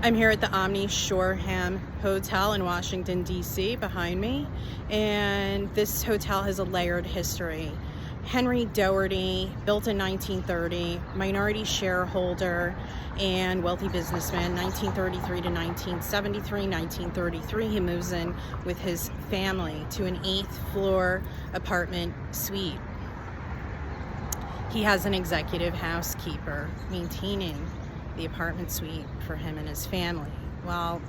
I'm here at the Omni Shoreham Hotel in Washington, D.C. behind me, and this hotel has a layered history. Henry Doherty, built in 1930, minority shareholder and wealthy businessman, 1933 to 1973. 1933, he moves in with his family to an 8th floor apartment suite. He has an executive housekeeper maintaining the apartment suite for him and his family. Well,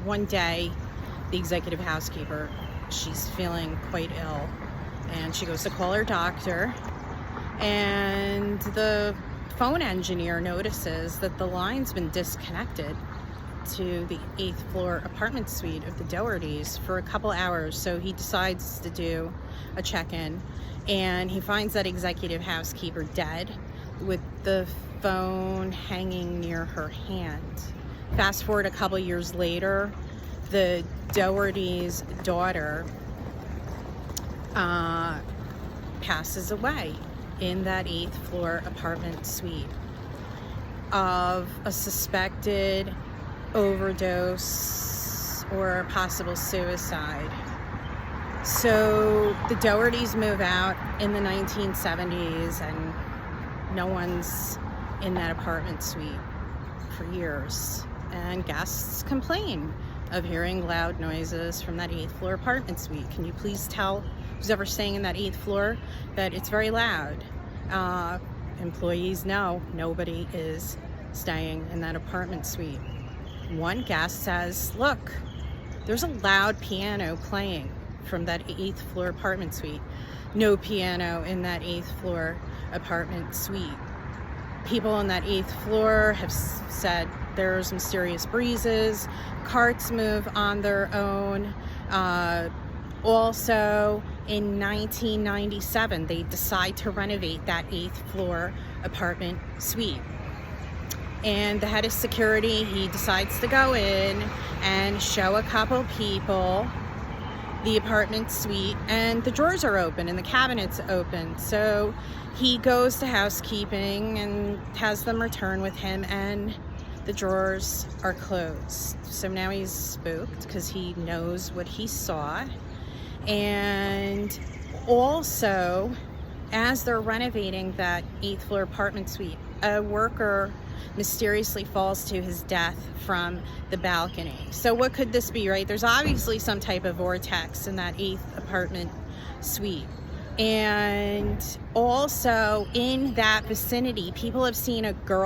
one day, the executive housekeeper, she's feeling quite ill, and she goes to call her doctor, and the phone engineer notices that the line's been disconnected to the 8th floor apartment suite of the Dohertys for a couple hours. So he decides to do a check-in, and he finds that executive housekeeper dead with the phone hanging near her hand. Fast forward a couple years later, the Doherty's daughter passes away in that 8th floor apartment suite of a suspected overdose or possible suicide. So the Dohertys move out in the 1970s, and no one's in that apartment suite for years, and guests complain of hearing loud noises from that 8th floor apartment suite. Can you please tell who's ever staying in that 8th floor that it's very loud? Employees know nobody is staying in that apartment suite. One guest says, look, there's a loud piano playing from that 8th floor apartment suite. No piano in that 8th floor apartment suite. People on that 8th floor have said there's mysterious breezes, carts move on their own. Also, in 1997, they decide to renovate that 8th floor apartment suite. And the head of security, he decides to go in and show a couple people the apartment suite, and the drawers are open and the cabinets open. So he goes to housekeeping and has them return with him, and the drawers are closed. So now he's spooked because he knows what he saw. And also, as they're renovating that 8th floor apartment suite, a worker mysteriously falls to his death from the balcony. So what could this be, right? There's obviously some type of vortex in that 8th apartment suite. And also in that vicinity, people have seen a girl